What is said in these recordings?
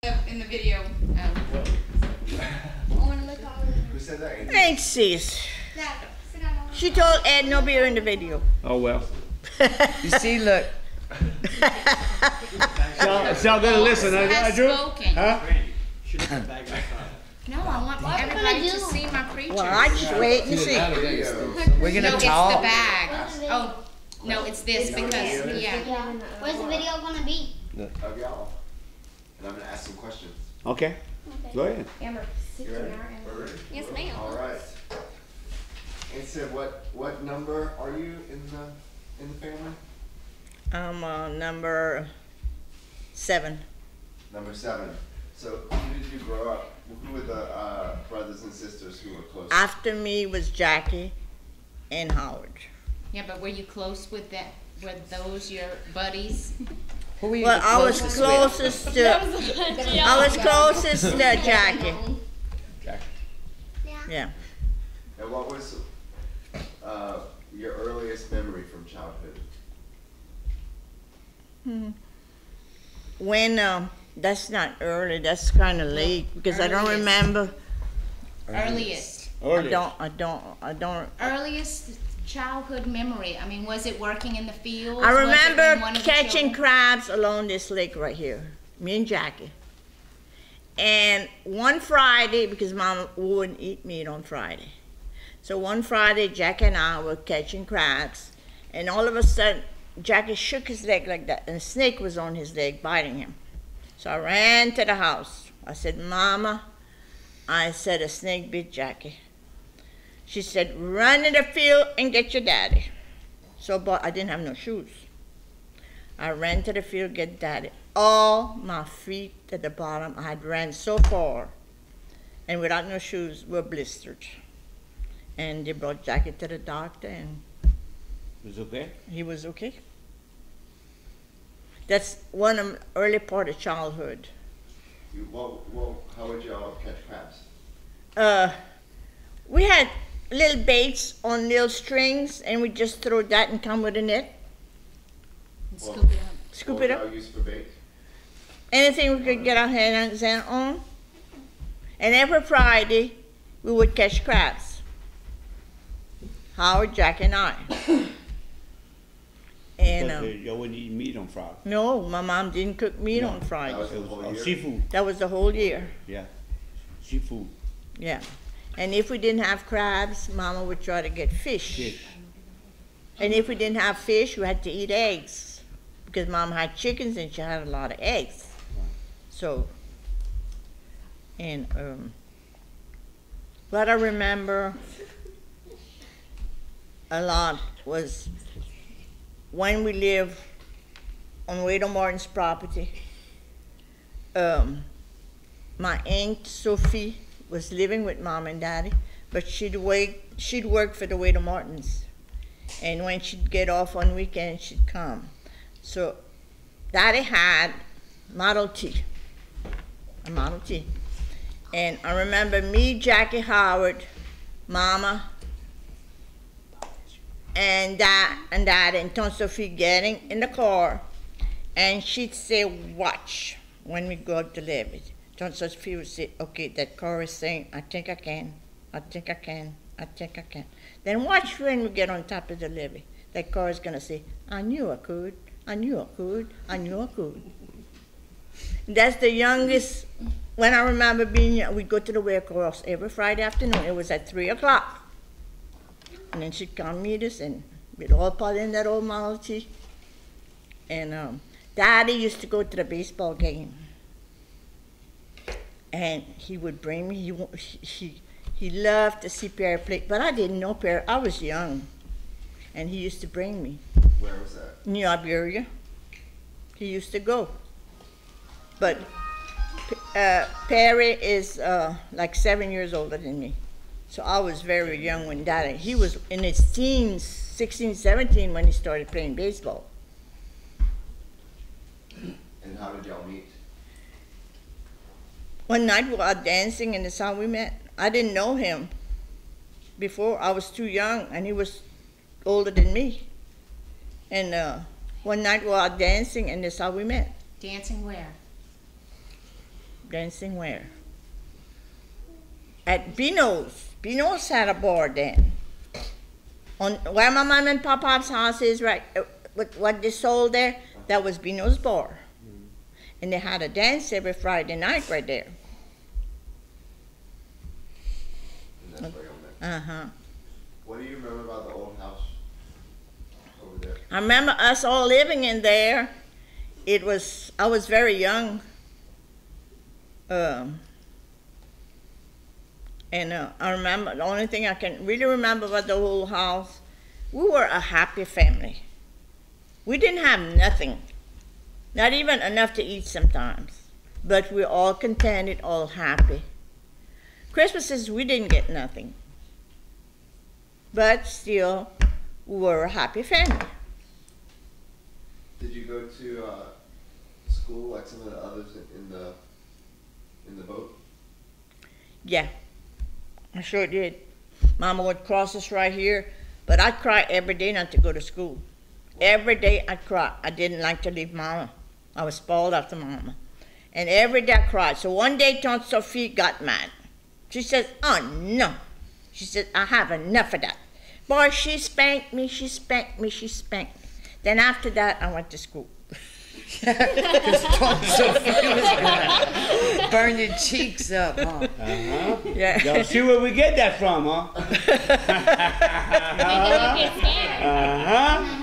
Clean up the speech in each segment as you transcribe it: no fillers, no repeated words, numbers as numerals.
In the video. Who said that? Thanks, sis. She told Ed no beer in the video. Oh, well. You see, look. Y'all gonna listen, Has Drew? spoken. Huh? No, I want everybody to see my preachers. Well, I just wait and see. We're gonna No, talk. it's the bag. Oh, no, it's this because, yeah. Where's the video gonna be? Of y'all. And I'm gonna ask some questions. Okay, go ahead. Amber, sit You ready? down. We're ready? Yes, ma'am. All right. And so what number are you in the family? I'm number 7. Number 7. So who did you grow up? Who were the brothers and sisters who were close? After me was Jackie and Howard. Yeah, but were you close with that? Were those your buddies? Who were you Well, the I was closest with? closest to Jackie. Yeah. And what was your earliest memory from childhood? When that's not early, that's kind of late because I don't Earliest. remember. Earliest. I don't. Earliest childhood memory. I mean, was it working in the fields? I Was it remember when one of the catching children- crabs along this lake right here, me and Jackie. And one Friday, because Mom wouldn't eat meat on Friday, so one Friday, Jackie and I were catching crabs, and all of a sudden, Jackie shook his leg like that, and a snake was on his leg biting him. So I ran to the house. I said, Mama, I said, a snake bit Jackie. She said, run in the field and get your daddy. So, but I didn't have no shoes. I ran to the field, get daddy. All my feet at the bottom, I had ran so far, and without no shoes, were blistered. And they brought Jackie to the doctor, and Was okay? he was okay. That's one of the early part of childhood. How would y'all catch crabs? We had little baits on little strings, and we just throw that and come with a net. And scoop it up. Scoop What it would up. y'all use for bait? Anything we could get our hands on. And every Friday, we would catch crabs. Howard, Jack, and I. And Y'all wouldn't eat meat on Friday. no, my mom didn't cook meat No. on Friday. That was It the was whole year? seafood, That was the whole year. yeah. Seafood. Yeah. And if we didn't have crabs, Mama would try to get fish. Fish. And if we didn't have fish, we had to eat eggs. Because Mom had chickens and she had a lot of eggs. So, and what I remember a lot was when we lived on Wade Martin's property. My aunt Sophie was living with Mom and Daddy, but she'd work for the Wade Martins, and when she'd get off on weekends, she'd come. So Daddy had Model T, a Model T, and I remember me, Jackie, Howard, Mama, and Dad and Aunt Sophie getting in the car, and she'd say, "Watch when we go up the levee." Aunt Sophie would say, "Okay, that car is saying, I think I can, I think I can, I think I can." Then watch when we get on top of the levee. That car is gonna say, "I knew I could, I knew I could, I knew I could." That's the youngest. When I remember being young, we'd go to the warehouse every Friday afternoon. It was at 3 o'clock. And then she'd come meet us, and we'd all put in that old Model T. And Daddy used to go to the baseball game. And he would bring me, he loved to see Perry play, but I didn't know Perry, I was young. And he used to bring me. Where was that? New Iberia. He used to go. But Perry is like 7 years older than me. So I was very young when Daddy, he was in his teens, 16, 17 when he started playing baseball. And how did y'all meet? One night we were out dancing, and that's how we met. I didn't know him before. I was too young, and he was older than me. And one night we were out dancing, and that's how we met. Dancing where? Dancing where? At Bino's. Bino's had a bar then. On where my mom and papa's house is, right, what they sold there, that was Bino's bar. And they had a dance every Friday night right there. And that's where y'all met. Uh-huh. What do you remember about the old house over there? I remember us all living in there. I was very young. I remember, the only thing I can really remember about the whole house, we were a happy family. We didn't have nothing, not even enough to eat sometimes, but we all contented, all happy. Christmases, we didn't get nothing, but still, we were a happy family. Did you go to school like some of the others in the boat? Yeah, I sure did. Mama would cross us right here, but I'd cry every day not to go to school. Every day I'd cry. I didn't like to leave Mama. I was spoiled after Mama. And every day I cried. So one day Tante Sophie got mad. She says, oh no. She said, I have enough of that. Boy, she spanked me, she spanked me, she spanked me. Then after that, I went to school. Because Tante Sophie was gonna burn your cheeks up, huh? Uh-huh. Yeah. Y'all see where we get that from, huh? Uh-huh.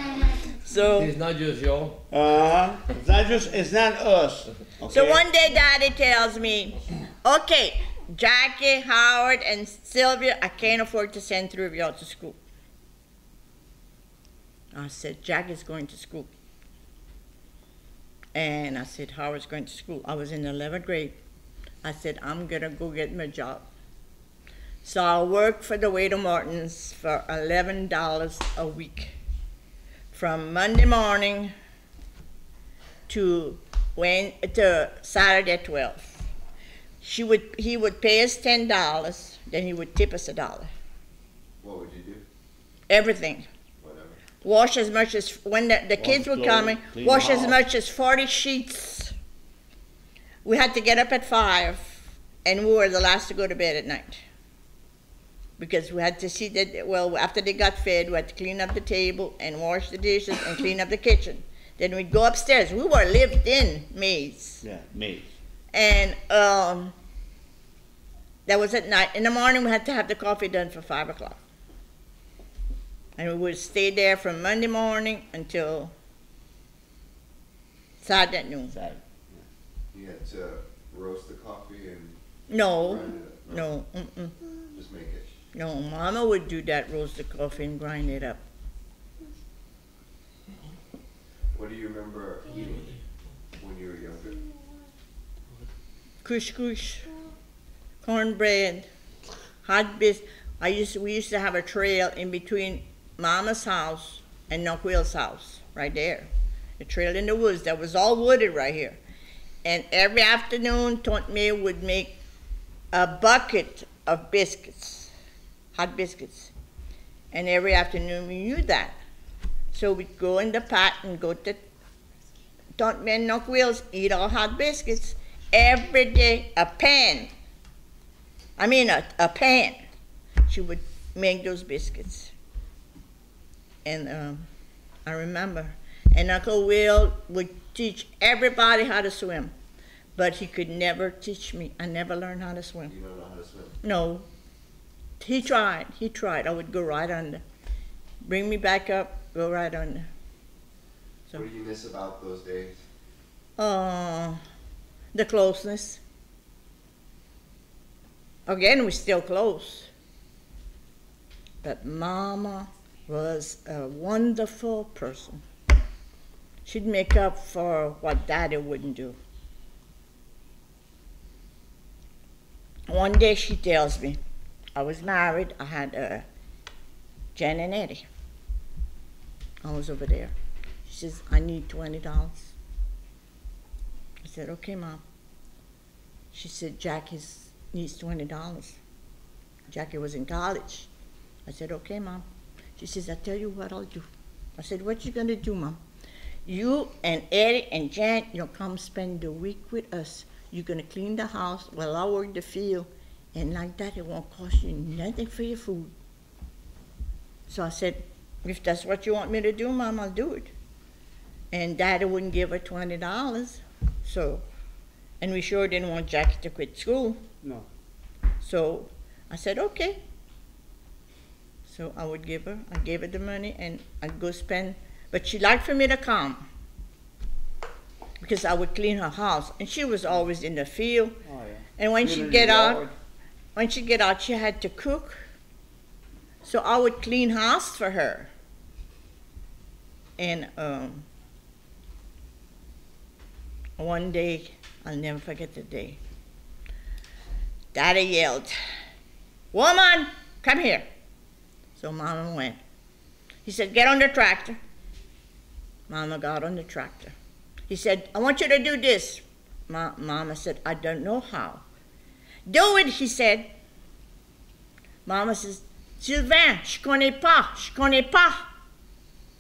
So, It's not just y'all. Uh-huh. It's not us. Okay? so one day Daddy tells me, okay, Jackie, Howard, and Sylvia, I can't afford to send three of y'all to school. I said, Jackie's going to school. And I said, Howard's going to school. I was in the 11th grade. I said, I'm going to go get my job. So I worked for the Waiter Martins for $11 a week. From Monday morning to Saturday at 12. He would pay us $10, then he would tip us $1. What would you do? Everything. Whatever. Wash as much as, when the kids were clothes, coming, clean wash the as house. much as 40 sheets. We had to get up at 5, and we were the last to go to bed at night. Because we had to see that, well, after they got fed, we had to clean up the table and wash the dishes and clean up the kitchen. Then we'd go upstairs. We were lived-in maids. Yeah, me. And that was at night. In the morning, we had to have the coffee done for 5 o'clock. And we would stay there from Monday morning until Saturday at noon. Sorry. You had to roast the coffee and No, grind it up? no, mm-mm. Just make it. No, Mama would do that, roast the coffee and grind it up. What do you remember eating when you were younger? Couscous, cornbread, hot biscuits. We used to have a trail in between Mama's house and Knockville's house, right there. A trail in the woods that was all wooded right here. And every afternoon, Tante May would make a bucket of biscuits, hot biscuits. And every afternoon we knew that. So we'd go in the pot and go to Tante May and Knockville's, eat all hot biscuits. Every day, a pan. A pan. She would make those biscuits. And I remember. And Uncle Will would teach everybody how to swim. But he could never teach me. I never learned how to swim. You don't know how to swim? No. He tried. I would go right under. Bring me back up, go right under. So, What do you miss about those days? the closeness. Again, we're still close. But Mama was a wonderful person. She'd make up for what Daddy wouldn't do. One day she tells me, I was married, I had Jen and Eddie. I was over there. She says, I need $20. I said, okay, Mom. She said, Jackie needs $20. Jackie was in college. I said, okay, Mom. She says, I tell you what I'll do. I said, what you gonna do, Mom? You and Eddie and Jan, come spend the week with us. you're gonna clean the house while I work the field, and like that it won't cost you nothing for your food. So I said, if that's what you want me to do, Mom, I'll do it. And Daddy wouldn't give her $20. So, and we sure didn't want Jackie to quit school. No. So I said, okay. So I gave her the money, and I'd go spend, but she liked for me to come because I would clean her house, and she was always in the field. Oh, yeah. And when she get out, she had to cook. So I would clean house for her. And one day, I'll never forget the day, Daddy yelled, "Woman, come here." So Mama went. He said, "Get on the tractor." Mama got on the tractor. He said, "I want you to do this." Mama said, "I don't know how." "Do it," he said. Mama says, "Sylvain, je connais pas.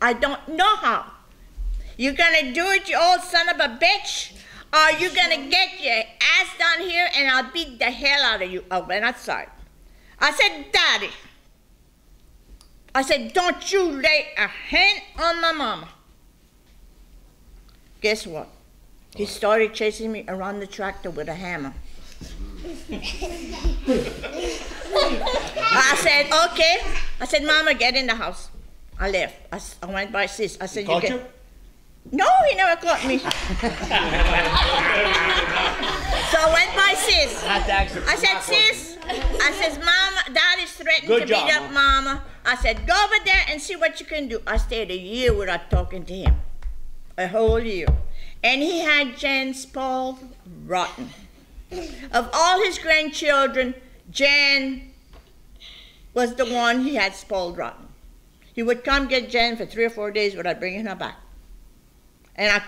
I don't know how. You gonna do it, you old son of a bitch? Or you gonna get your ass down here and I'll beat the hell out of you?" I went outside. I said, "Daddy," I said, "don't you lay a hand on my mama." Guess what? He started chasing me around the tractor with a hammer. I said, "Okay." I said, "Mama, get in the house." I left. I went by Sis. I said, Caught "You you? get." No, he never caught me. So I went by Sis. I said, "Sis," I says, "Mama, Daddy's threatening Good to job, beat up Mama." I said, "Go over there and see what you can do." I stayed a year without talking to him. A whole year. And he had Jan spoiled rotten. Of all his grandchildren, Jan was the one he had spoiled rotten. He would come get Jan for 3 or 4 days without bringing her back. And I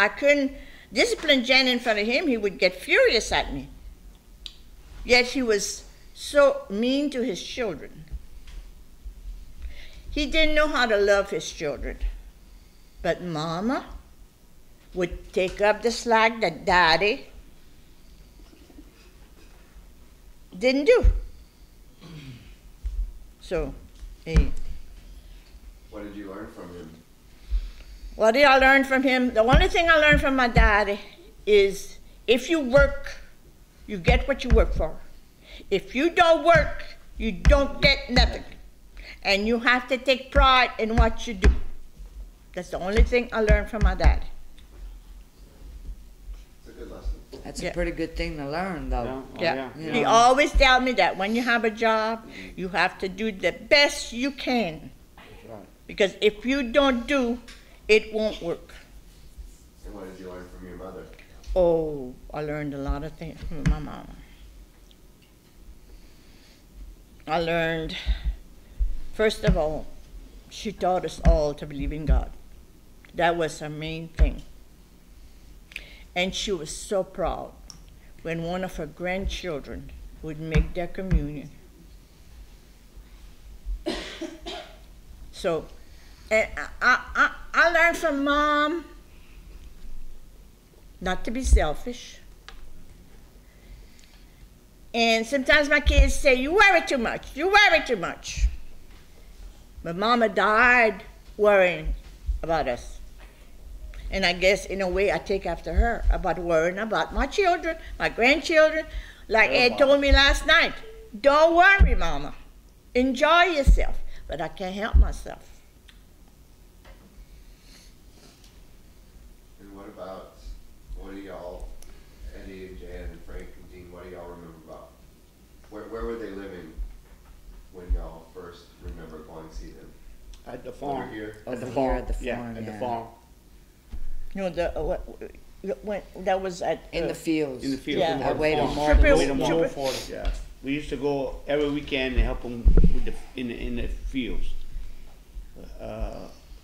couldn't discipline Jan in front of him. He would get furious at me. Yet he was so mean to his children. He didn't know how to love his children. But Mama would take up the slack that Daddy didn't do. So, What did you learn from him? what did I learn from him? The only thing I learned from my daddy is if you work, you get what you work for. If you don't work, you don't get nothing. And you have to take pride in what you do. That's the only thing I learned from my daddy. It's a good lesson. That's Yeah. a pretty good thing to learn, though. Yeah. Oh, Yeah. yeah. He always tell me that when you have a job, you have to do the best you can. Right. Because if you don't do, it won't work. And what did you learn from your mother? Oh, I learned a lot of things from my mama. I learned, first of all, she taught us all to believe in God. That was her main thing. And she was so proud when one of her grandchildren would make their communion. So, and I learned from Mom not to be selfish. And sometimes my kids say, "You worry too much, you worry too much." But Mama died worrying about us. And I guess in a way I take after her about worrying about my children, my grandchildren. Like Ed told me last night, "Don't worry, Mama. Enjoy yourself." But I can't help myself. And what do y'all, Eddie and Jan and Frank and Dean, what do y'all remember about? Where were they living when y'all first remember going to see them? At the farm. Over here? At the Over farm. here at the Yeah, farm, at the yeah. farm. You know, when that was at In the fields. In the field. Yeah. on the Away farm. to Marble. Away to Marble Triple- Ford, yeah. We used to go every weekend and help them with in the fields.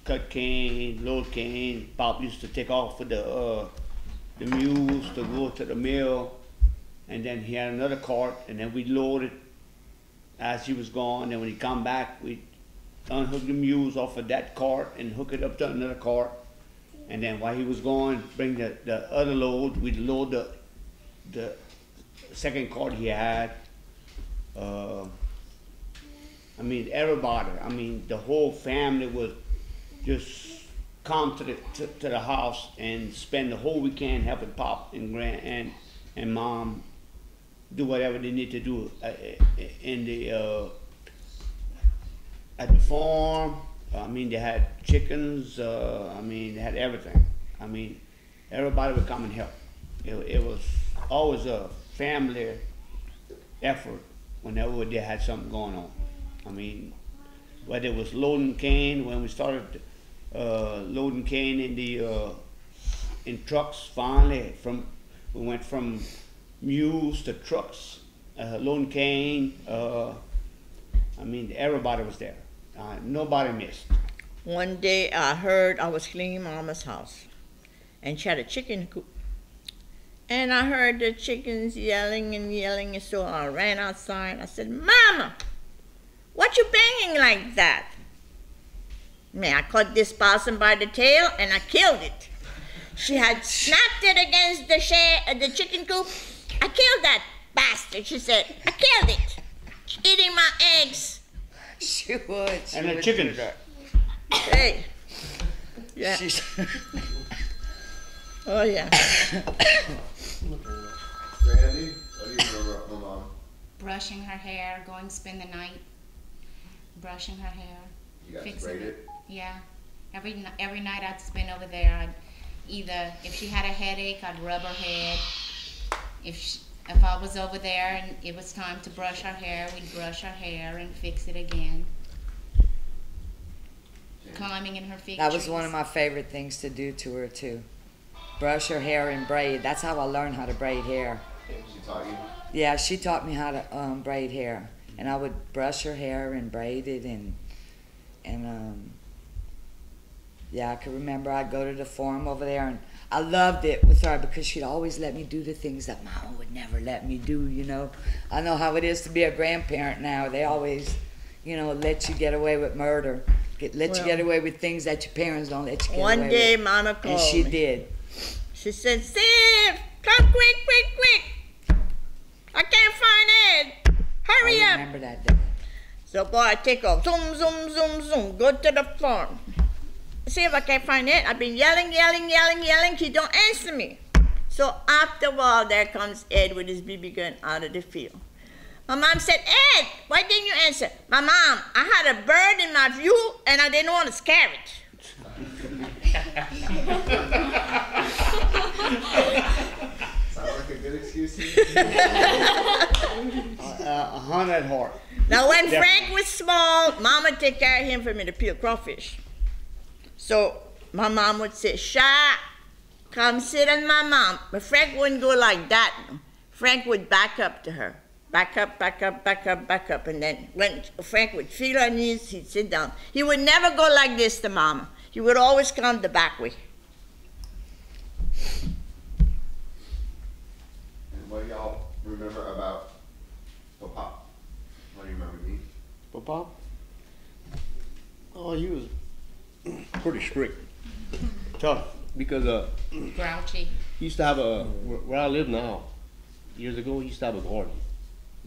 Cut cane, load cane. Bob used to take off with the mules to go to the mill, and then he had another cart, and then we load it as he was gone. And when he come back, we unhook the mules off of that cart and hook it up to another cart. And then while he was gone, bring the other load. We'd load the second cart he had. I mean, everybody. I mean, the whole family would just come to the house and spend the whole weekend helping Pop and Grand and Mom do whatever they need to do in the at the farm. I mean, they had chickens. I mean, they had everything. I mean, everybody would come and help. It was always a family effort whenever they had something going on. I mean, whether it was loading cane, when we started loading cane in trucks, finally, we went from mules to trucks, loading cane. I mean, everybody was there. Nobody missed. One day I was cleaning Mama's house, and she had a chicken coop. And I heard the chickens yelling and yelling, and so I ran outside. I said, Mama, what you banging like that? Man, I caught this possum by the tail and I killed it. She had snapped it against the chicken coop. I killed that bastard, she said. I killed it. She's eating my eggs. She would. And the chickens. Hey. Yeah. Oh, yeah. Randy, what do you remember about my mom? Brushing her hair, going spend the night, brushing her hair. You got to fixing braid it? Yeah. Every night I'd spend over there. I'd either, if she had a headache, I'd rub her head. If I was over there and it was time to brush her hair, we'd brush her hair and fix it again. Climbing in her fig That was trees. one of my favorite things to do to her too. Brush her hair and braid. That's how I learned how to braid hair. She taught you? Yeah, she taught me how to braid hair, and I would brush her hair and braid it, and yeah, I can remember I'd go to the farm over there, and I loved it with her because she'd always let me do the things that Mama would never let me do. You know, I know how it is to be a grandparent now. They always, you know, let you get away with murder, let you get away with things that your parents don't let you get away with. One day, Mama called and she me. did. She said, Siv, come quick. I can't find Ed. Hurry I up. remember that day. So, boy, I take off. Zoom, zoom, zoom, zoom. Go to the farm. See if I can't find Ed. I've been yelling. He don't answer me. So, after a while, there comes Ed with his BB gun out of the field. My mom said, Ed, why didn't you answer? My mom, I had a bird in my view, and I didn't want to scare it. Sounds like a good excuse. A hunt at heart. Now, when Frank was small, Mama take care of him for me to peel crawfish. So my mom would say, Sha, come sit on my mom. But Frank wouldn't go like that. Frank would back up to her. Back up. And then when Frank would feel her knees, he'd sit down. He would never go like this to Mama. He would always come the back way. And what do y'all remember about Papa? What do you remember me? Papa? Oh, he was pretty strict. Tough. Because Grouchy. he used to have where I live now, years ago, he used to have a garden.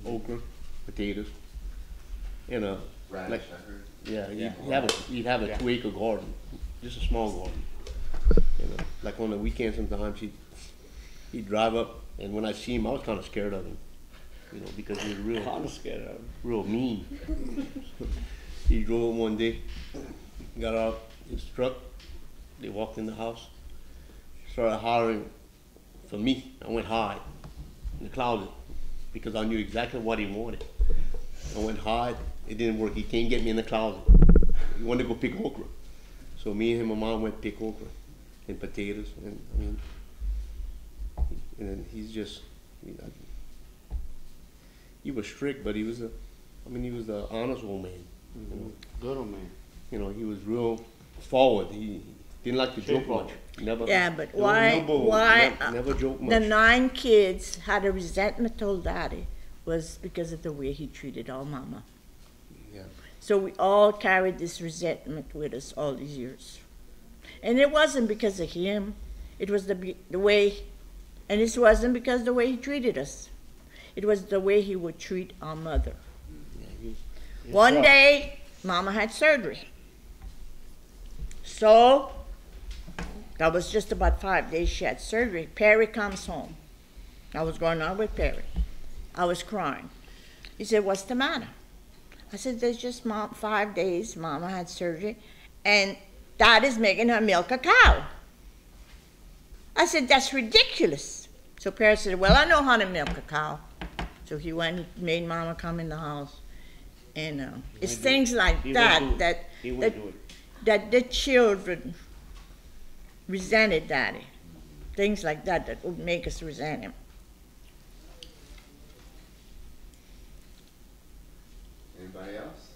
Okra, potatoes, and Radish, like, I heard. yeah, he'd have a 2-acre garden, just a small garden. And like on the weekend sometimes he'd drive up, and when I see him, I was kind of scared of him, you know, because he was real mean. He drove up one day, got out his truck, they walked in the house, started hollering for me. I went hide in the closet because I knew exactly what he wanted. I went hide, it didn't work. He can't get me in the closet. He wanted to go pick okra. So me and him and Mom went pick okra and potatoes, and I mean, and he's just, he was strict, but he was the honest old man. You know? Good old man. You know, he was real forward. He didn't like to joke much. Never. Yeah, but no, why never joke much. the 9 kids had a resentment toward Daddy was because of the way he treated our Mama. Yeah. So we all carried this resentment with us all these years. And it wasn't because of him. It was the way And this wasn't because of the way he treated us. It was the way he would treat our mother. One day, Mama had surgery. So, that was just about 5 days she had surgery. Perry comes home. I was going on with Perry. I was crying. He said, what's the matter? I said, there's just 5 days Mama had surgery, and Dad is making her milk a cow. I said, that's ridiculous. So Perry said, well, I know how to milk a cow. So he went and made Mama come in the house. And it's things like that that the children resented Daddy. Things like that would make us resent him. Anybody else?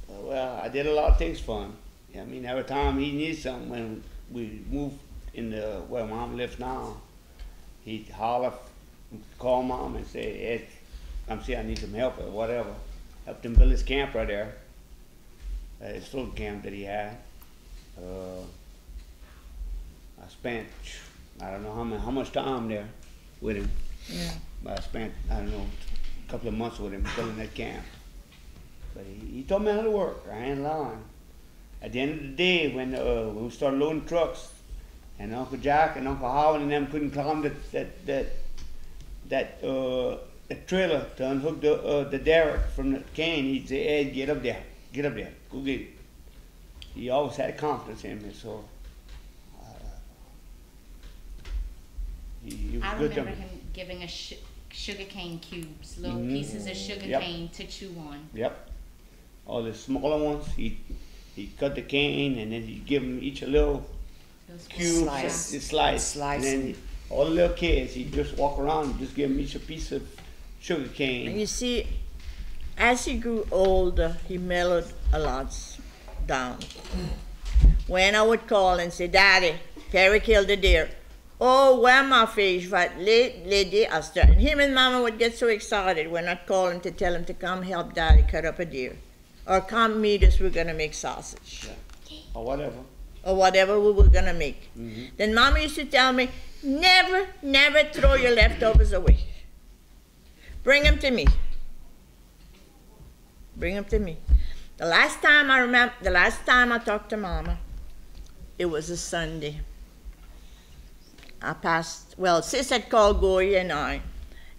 Well, I did a lot of things for him. I mean, every time he needed something, when we moved in the where Mom lives now, he'd holler, call Mom and say, Ed, come see, I need some help or whatever. Helped him build his camp right there, his little camp that he had. I spent, I don't know how much time there with him. Yeah. But I spent, I don't know, a couple of months with him building that camp. But he taught me how to work. I ain't lying. At the end of the day, when we started loading trucks, and Uncle Jack and Uncle Howard and them couldn't climb that trailer to unhook the derrick from the cane, he'd say, Ed, get up there, go get it. He always had confidence in me, so he was I good to remember me. him giving us sugar cane cubes, little pieces of sugar Yep. cane to chew on. Yep. All the smaller ones, he cut the cane and then he'd give them each a little Those cube, slice. And then all the little kids, he'd just walk around and just give them each a piece of sugar And cane. you see, as he grew older, he mellowed a lot down. When I would call and say, Daddy, Perry killed a deer. Oh, where my fish, right, lady Esther. And him and Mama would get so excited when I'd call him to tell him to come help Daddy cut up a deer. Or come meet us, we're gonna make sausage. Or whatever. Or whatever we were gonna make. Mm-hmm. Then Mama used to tell me, never throw your leftovers away. Bring them to me. Bring them to me. The last time I talked to Mama, it was a Sunday. Sis had called Goya and I,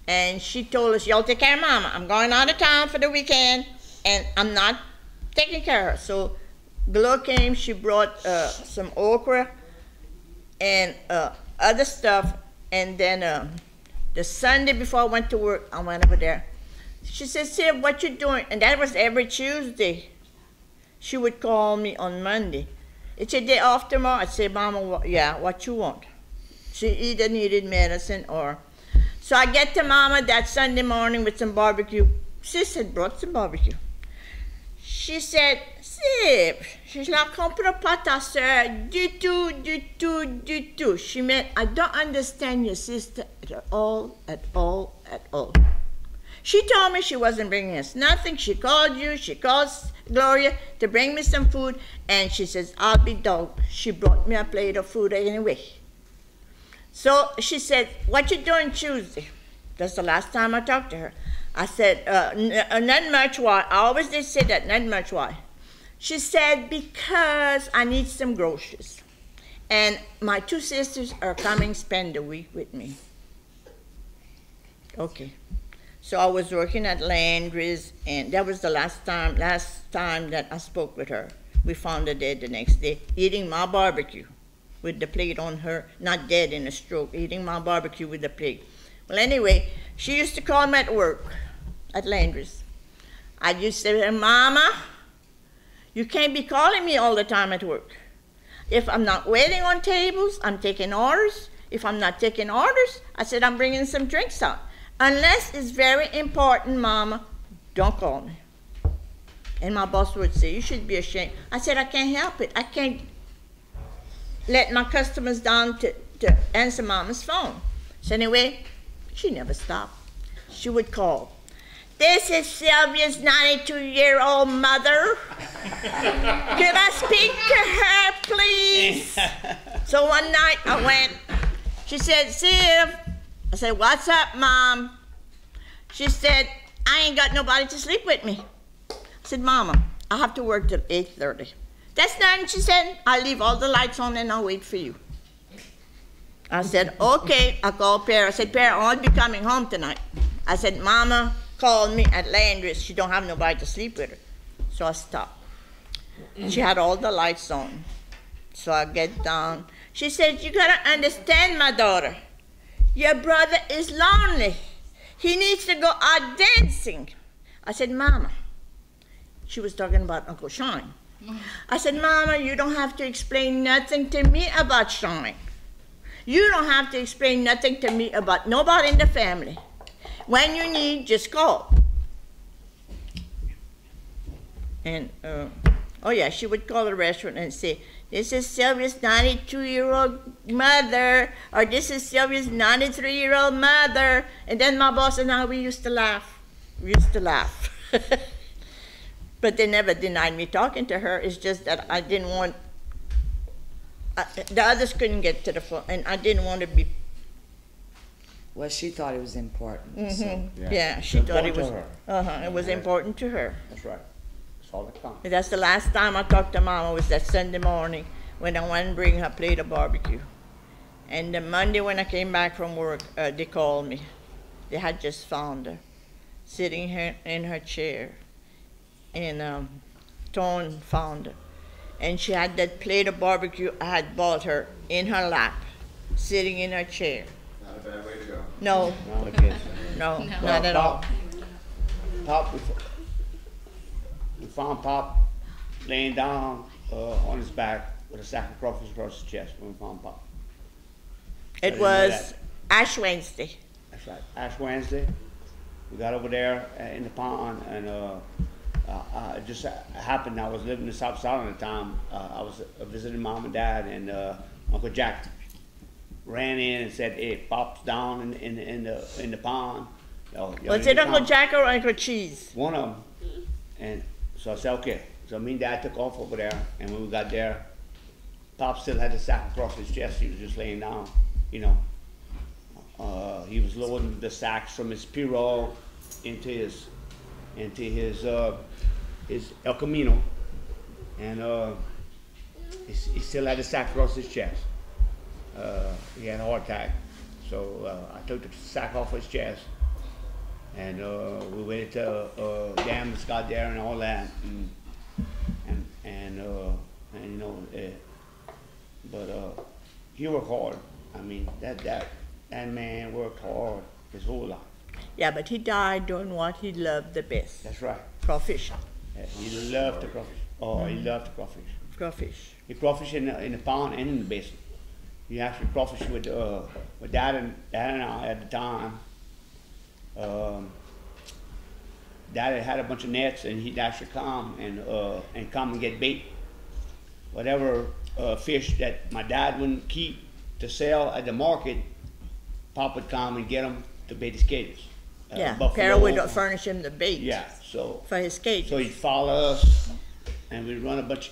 and she told us, y'all take care of Mama. I'm going out of town for the weekend, and I'm not taking care of her. So Glow came, she brought some okra and other stuff, and then the Sunday before I went to work, I went over there. She said, Syv, what you doing? And that was every Tuesday. She would call me on Monday. It's your day off tomorrow? I'd say, Mama, yeah, what you want? She either needed medicine or... So I get to Mama that Sunday morning with some barbecue. Sis had brought some barbecue. She said, Syv, je la comprends pas ta soeur du tout. She meant, I don't understand your sister at all. She told me she wasn't bringing us nothing. She called you, she called Gloria to bring me some food, and she says, I'll be dog. She brought me a plate of food anyway. So she said, what you doing Tuesday? That's the last time I talked to her. I said, not much why. I always did say that, not much why. She said, because I need some groceries. And my two sisters are coming spend the week with me. Okay. So I was working at Landry's, and that was the last time that I spoke with her. We found her dead the next day, eating my barbecue with the plate on her, not dead in a stroke, eating my barbecue with the plate. Well, anyway, she used to call me at work at Landry's. I used to say, Mama, you can't be calling me all the time at work. If I'm not waiting on tables, I'm taking orders. If I'm not taking orders, I said, I'm bringing some drinks out. Unless it's very important, Mama, don't call me. And my boss would say, you should be ashamed. I said, I can't help it. I can't let my customers down to answer Mama's phone. So anyway, she never stopped. She would call. This is Sylvia's 92-year-old mother. Can I speak to her, please? So one night I went. She said, Syv. I said, what's up, Mom? She said, I ain't got nobody to sleep with me. I said, Mama, I have to work till 8:30. That's none, she said. I'll leave all the lights on and I'll wait for you. I said, okay. I called Perry. I said, Perry, I won't be coming home tonight. I said, Mama called me at Landry's. She don't have nobody to sleep with her. So I stopped. She had all the lights on. So I get down. She said, you gotta understand, my daughter. Your brother is lonely. He needs to go out dancing. I said, Mama. She was talking about Uncle Sean. I said, Mama, you don't have to explain nothing to me about Sean. You don't have to explain nothing to me about nobody in the family. When you need, just call. And, oh yeah, she would call the restaurant and say, this is Sylvia's 92-year-old mother, or this is Sylvia's 93-year-old mother. And then my boss and I, we used to laugh. We used to laugh. But they never denied me talking to her. It's just that I didn't want, the others couldn't get to the phone, and I didn't want to be. Well, she thought it was important. Mm-hmm. So. Yeah, she thought it was. Her. It was important to her. That's right. That's all that counts. And that's the last time I talked to Mama was that Sunday morning when I went and bring her plate of barbecue. And the Monday when I came back from work, they called me. They had just found her sitting here in her chair. And Tone found her. And she had that plate of barbecue I had bought her in her lap, sitting in her chair. Not a bad way to go. No, No, no, not at all. Pop, we found Pop laying down on his back with a sack of crawfish across his chest when we found Pop. I It didn't know was that. Ash Wednesday. That's right. Ash Wednesday. We got over there in the pond, and it just happened. I was living in the South Side at the time. I was visiting Mom and Dad, and Uncle Jack ran in and said, "Hey, Pop's down in the pond." Was it Uncle Jack or Uncle Cheese? One of them. And so I said, "Okay." So me and Dad took off over there, and when we got there, Pop still had the sack across his chest. He was just laying down, you know. He was loading the sacks from his pirogue into his El Camino, and he still had the sack across his chest. He had a heart attack, so I took the sack off his chest, and we waited till the ambulance got there and all that, and you know, but he worked hard. I mean, that man worked hard his whole life. Yeah, but he died doing what he loved the best. That's right. Crawfish. Yeah, he loved the crawfish. Oh, he loved the crawfish. Crawfish. He crawfish in the pond and in the basin. He actually crawfish with Dad and I at the time. Dad had a bunch of nets, and he'd actually come and get bait. Whatever fish that my dad wouldn't keep to sell at the market, Pop would come and get them to bait his cages. Yeah, Buffalo. Perry would furnish him the bait. Yeah, so For his so cage. he'd follow us, and we'd run a bunch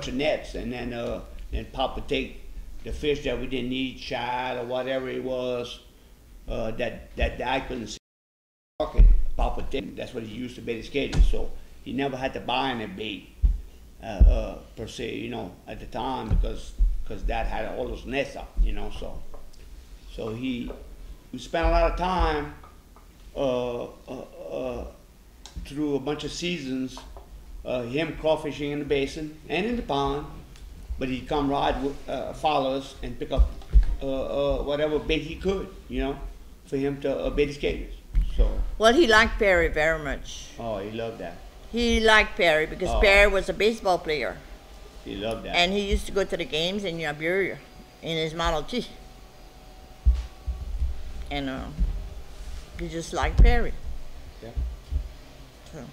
of nets, and then Pop would take the fish that we didn't need, shad or whatever it was, that I couldn't see in the market. Pop would take. That's what he used to bait his cages. So he never had to buy any bait per se, you know, at the time because Dad had all those nets up, you know. So we spent a lot of time through a bunch of seasons, him crawfishing in the basin and in the pond, but he'd come follow us and pick up whatever bait he could, you know, for him to bait his cages. So. Well, he liked Perry very much. Oh, he loved that. He liked Perry because Perry was a baseball player. He loved that. And he used to go to the games in Iberia in his Model T. And he just liked Perry. Yeah. So.